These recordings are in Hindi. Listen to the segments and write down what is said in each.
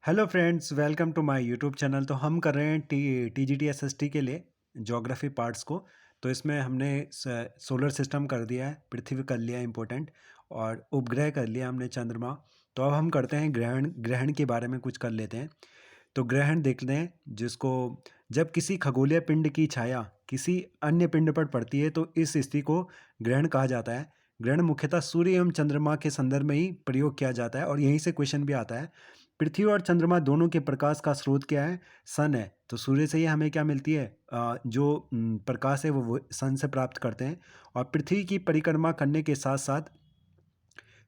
Hello friends, welcome to my YouTube channel. तो हम कर रहे हैं टीजीटी एसएसटी के लिए ज्योग्राफी पार्ट्स को। तो इसमें हमने सोलर सिस्टम कर दिया है, पृथ्वी कर लिया इम्पोर्टेंट, और उपग्रह कर लिया हमने, चंद्रमा। तो अब हम करते हैं ग्रहण। ग्रहण के बारे में कुछ कर लेते हैं। तो ग्रहण देखते हैं, जिसको जब किसी खगोलीय पिंड की छाया किसी अन्य पिंड पर पड़ती है तो इस स्थिति को ग्रहण कहा जाता है। ग्रहण मुख्यतः सूर्य एवं चंद्रमा के संदर्भ में ही प्रयोग किया जाता है, और यहीं से क्वेश्चन भी आता है। पृथ्वी और चंद्रमा दोनों के प्रकाश का स्रोत क्या है? सन है। तो सूर्य से ही हमें क्या मिलती है? जो प्रकाश है वो सन से प्राप्त करते हैं। और पृथ्वी की परिक्रमा करने के साथ साथ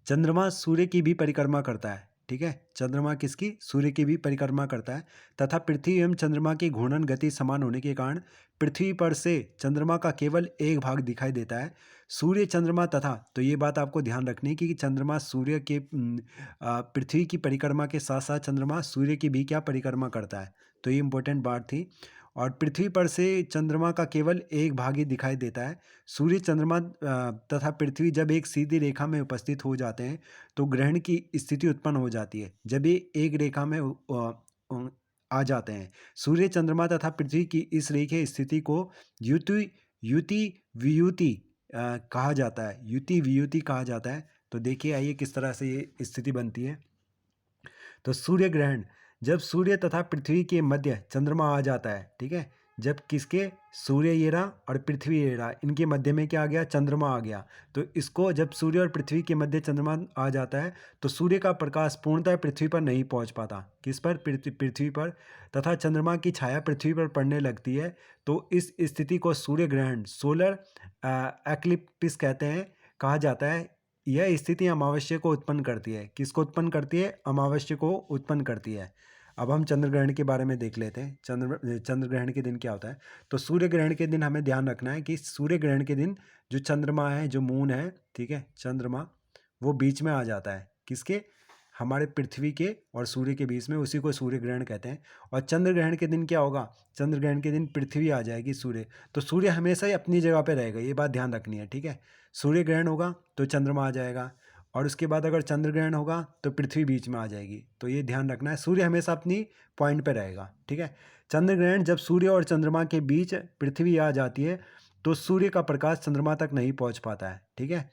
चंद्रमा सूर्य की भी परिक्रमा करता है। ठीक है, चंद्रमा किसकी? सूर्य की भी परिक्रमा करता है। तथा पृथ्वी एवं चंद्रमा की घूर्णन गति समान होने के कारण पृथ्वी पर से चंद्रमा का केवल एक भाग दिखाई देता है। सूर्य चंद्रमा तथा, तो ये बात आपको ध्यान रखनी है कि चंद्रमा सूर्य के पृथ्वी की परिक्रमा के साथ साथ चंद्रमा सूर्य की भी क्या परिक्रमा करता है। तो ये इंपॉर्टेंट बात थी। और पृथ्वी पर से चंद्रमा का केवल एक भाग ही दिखाई देता है। सूर्य, चंद्रमा तथा पृथ्वी जब एक सीधी रेखा में उपस्थित हो जाते हैं तो ग्रहण की स्थिति उत्पन्न हो जाती है। जब ये एक रेखा में आ जाते हैं, सूर्य, चंद्रमा तथा पृथ्वी की इस रेखीय स्थिति को युति युति वियुति कहा जाता है। युति वियुति कहा जाता है। तो देखिए आइए किस तरह से ये स्थिति बनती है। तो सूर्य ग्रहण, जब सूर्य तथा पृथ्वी के मध्य चंद्रमा आ जाता है। ठीक है, जब किसके? सूर्य ये रहा और पृथ्वी ये रहा, इनके मध्य में क्या आ गया? चंद्रमा आ गया। तो इसको जब सूर्य और पृथ्वी के मध्य चंद्रमा आ जाता है तो सूर्य का प्रकाश पूर्णतः पृथ्वी पर नहीं पहुंच पाता। किस पर? पृथ्वी पर। तथा चंद्रमा की छाया पृथ्वी पर पड़ने लगती है। तो इस स्थिति को सूर्य ग्रहण, सोलर एक्लिप्स कहते हैं, कहा जाता है। यह स्थिति अमावस्या को उत्पन्न करती है। किसको उत्पन्न करती है? अमावस्या को उत्पन्न करती है। अब हम चंद्र ग्रहण के बारे में देख लेते हैं। चंद्र ग्रहण के दिन क्या होता है। तो सूर्य ग्रहण के दिन हमें ध्यान रखना है कि सूर्य ग्रहण के दिन जो चंद्रमा है, जो मून है, ठीक है, चंद्रमा, वो बीच में आ जाता है। किसके? हमारे पृथ्वी के और सूर्य के बीच में, उसी को सूर्य ग्रहण कहते हैं। और चंद्र ग्रहण के दिन क्या होगा? चंद्र ग्रहण के दिन पृथ्वी आ जाएगी, सूर्य तो सूर्य हमेशा ही अपनी जगह पे रहेगा, ये बात ध्यान रखनी है। ठीक है, सूर्य ग्रहण होगा तो चंद्रमा आ जाएगा, और उसके बाद अगर चंद्र ग्रहण होगा तो पृथ्वी बीच में आ जाएगी। तो ये ध्यान रखना है, सूर्य हमेशा अपनी पॉइंट पे रहेगा। ठीक है, चंद्र ग्रहण, जब सूर्य और चंद्रमा के बीच पृथ्वी आ जाती है तो सूर्य का प्रकाश चंद्रमा तक नहीं पहुंच पाता है। ठीक है,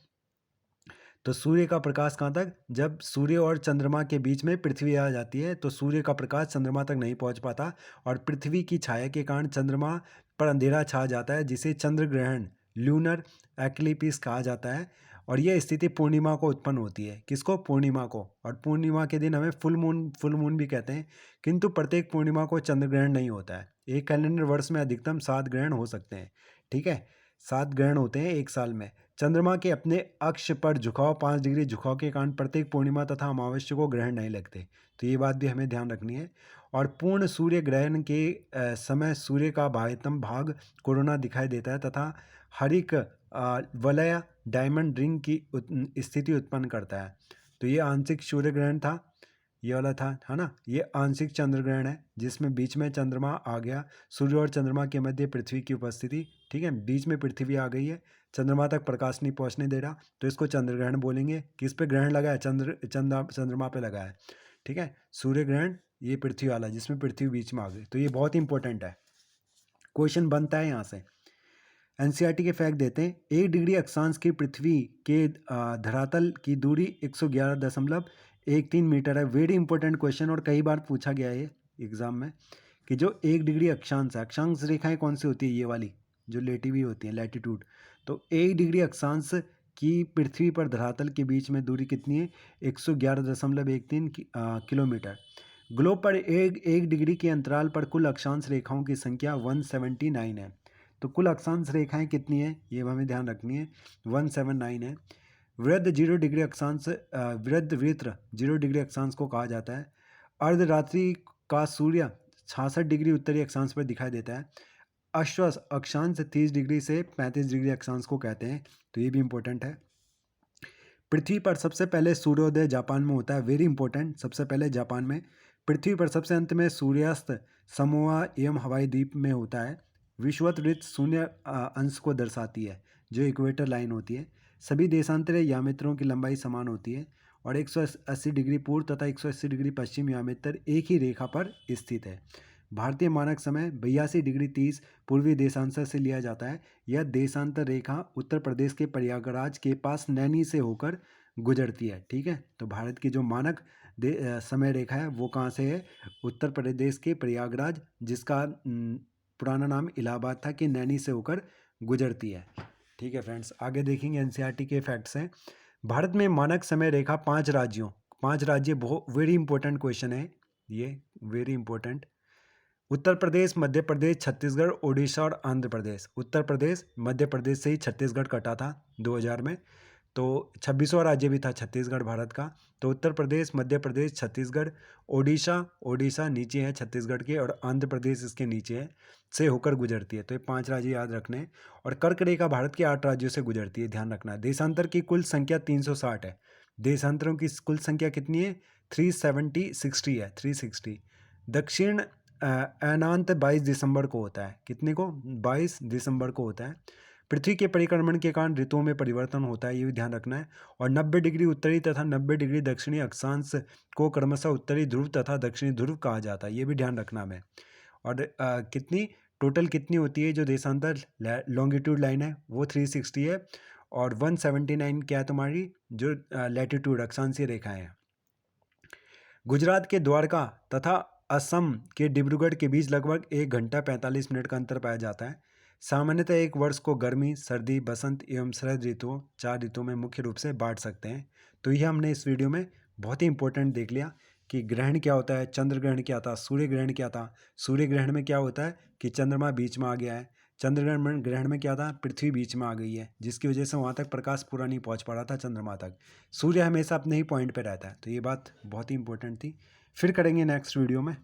तो सूर्य का प्रकाश कहाँ तक? जब सूर्य और चंद्रमा के बीच में पृथ्वी आ जाती है तो सूर्य का प्रकाश चंद्रमा तक नहीं पहुंच पाता, और पृथ्वी की छाया के कारण चंद्रमा पर अंधेरा छा जाता है, जिसे चंद्र ग्रहण, ल्यूनर एक्लिप्स कहा जाता है। और यह स्थिति पूर्णिमा को उत्पन्न होती है। किसको? पूर्णिमा को। और पूर्णिमा के दिन हमें फुल मून भी कहते हैं। किंतु प्रत्येक पूर्णिमा को चंद्र ग्रहण नहीं होता है। एक कैलेंडर वर्ष में अधिकतम 7 ग्रहण हो सकते हैं। ठीक है, 7 ग्रहण होते हैं एक साल में। चंद्रमा के अपने अक्ष पर झुकाव 5 डिग्री झुकाव के कारण प्रत्येक पूर्णिमा तथा अमावस्या को ग्रहण नहीं लगते। तो ये बात भी हमें ध्यान रखनी है। और पूर्ण सूर्य ग्रहण के समय सूर्य का बाह्यतम भाग कोरोना दिखाई देता है तथा हरिक वलय डायमंड रिंग की स्थिति उत्पन्न करता है। तो ये आंशिक सूर्य ग्रहण था, ये वाला था, है ना। ये आंशिक चंद्र ग्रहण है, जिसमें बीच में चंद्रमा आ गया, सूर्य और चंद्रमा के मध्य पृथ्वी की उपस्थिति। ठीक है, बीच में पृथ्वी आ गई है, चंद्रमा तक प्रकाश नहीं पहुंचने दे रहा, तो इसको चंद्र ग्रहण बोलेंगे। किस पे ग्रहण लगा है? चंद्रमा पे लगा है। ठीक है, सूर्य ग्रहण ये पृथ्वी वाला, जिसमें पृथ्वी बीच में आ गई। तो ये बहुत इंपॉर्टेंट है, क्वेश्चन बनता है यहाँ से। एनसीईआरटी के फैक्ट देते हैं। 1 डिग्री अक्षांश की पृथ्वी के धरातल की दूरी 111.13 मीटर है। वेरी इंपॉर्टेंट क्वेश्चन, और कई बार पूछा गया है एग्जाम में, कि जो 1 डिग्री अक्षांश है, अक्षांश रेखाएं कौन सी होती है? ये वाली जो लेटी हुई होती है, लैटिट्यूड। तो 1 डिग्री अक्षांश की पृथ्वी पर धरातल के बीच में दूरी कितनी है? 111.13 किलोमीटर। ग्लोब पर एक डिग्री के अंतराल पर कुल अक्षांश रेखाओं की संख्या 179 है। तो कुल अक्षांश रेखाएं कितनी है? ये हमें ध्यान रखनी है, 179 है। वृत्त 0 डिग्री अक्षांश, वृत्त वृत्त 0 डिग्री अक्षांश को कहा जाता है। अर्धरात्रि का सूर्य 66 डिग्री उत्तरी अक्षांश पर दिखाई देता है। अश्व अक्षांश 30 डिग्री से 35 डिग्री अक्षांश को कहते हैं। तो ये भी इंपॉर्टेंट है। पृथ्वी पर सबसे पहले सूर्योदय जापान में होता है। वेरी इंपॉर्टेंट, सबसे पहले जापान में। पृथ्वी पर सबसे अंत में सूर्यास्त समोआ एवं हवाई द्वीप में होता है। विषुवत शून्य अंश को दर्शाती है, जो इक्वेटर लाइन होती है। सभी देशांतरे यामित्रों की लंबाई समान होती है, और 180 डिग्री पूर्व तथा 180 डिग्री पश्चिम यामित्तर एक ही रेखा पर स्थित है। भारतीय मानक समय 82 डिग्री 30 पूर्वी देशांतर से लिया जाता है। यह देशांतर रेखा उत्तर प्रदेश के प्रयागराज के पास नैनी से होकर गुजरती है। ठीक है, तो भारत की जो मानक समय रेखा है वो कहाँ से है? उत्तर प्रदेश के प्रयागराज, जिसका पुराना नाम इलाहाबाद था, कि नैनी से होकर गुजरती है। ठीक है फ्रेंड्स, आगे देखेंगे एनसीईआरटी के फैक्ट्स हैं। भारत में मानक समय रेखा 5 राज्य बहुत वेरी इंपॉर्टेंट क्वेश्चन है ये, वेरी इंपॉर्टेंट। उत्तर प्रदेश, मध्य प्रदेश, छत्तीसगढ़, ओडिशा और आंध्र प्रदेश। उत्तर प्रदेश, मध्य प्रदेश से ही छत्तीसगढ़ कटा था 2000 में, तो 26वां राज्य भी था छत्तीसगढ़ भारत का। तो उत्तर प्रदेश, मध्य प्रदेश, छत्तीसगढ़, ओडिशा नीचे है छत्तीसगढ़ के, और आंध्र प्रदेश इसके नीचे है, से होकर गुजरती है। तो ये 5 राज्य याद रखने हैं। और कर्क रेखा भारत के 8 राज्यों से गुजरती है, ध्यान रखना है। देशांतर की कुल संख्या 360 है। देशांतरों की कुल संख्या कितनी है? 360 है, 360। दक्षिण अनांत 22 दिसंबर को होता है। कितने को? 22 दिसंबर को होता है। पृथ्वी के परिक्रमण के कारण ऋतुओं में परिवर्तन होता है, ये भी ध्यान रखना है। और 90 डिग्री उत्तरी तथा 90 डिग्री दक्षिणी अक्षांश को क्रमशः उत्तरी ध्रुव तथा दक्षिणी ध्रुव कहा जाता है, ये भी ध्यान रखना है। और कितनी टोटल कितनी होती है जो देशांतर लॉन्गिट्यूड लाइन है वो 360 है, और 179 क्या है तुम्हारी जो लैटिट्यूड अक्षांशीय रेखाएं हैं। गुजरात के द्वारका तथा असम के डिब्रूगढ़ के बीच लगभग 1 घंटा 45 मिनट का अंतर पाया जाता है। सामान्यतः एक वर्ष को गर्मी, सर्दी, बसंत एवं शरद ऋतुओं 4 ऋतुओं में मुख्य रूप से बांट सकते हैं। तो यह हमने इस वीडियो में बहुत ही इंपॉर्टेंट देख लिया कि ग्रहण क्या होता है, चंद्र ग्रहण क्या था, सूर्य ग्रहण क्या था। सूर्य ग्रहण में क्या होता है कि चंद्रमा बीच में आ गया है। चंद्र ग्रहण में क्या था? पृथ्वी बीच में आ गई है, जिसकी वजह से वहाँ तक प्रकाश पूरा नहीं पहुँच पा रहा था चंद्रमा तक। सूर्य हमेशा अपने ही पॉइंट पे रहता है। तो ये बात बहुत ही इंपॉर्टेंट थी। फिर करेंगे नेक्स्ट वीडियो में।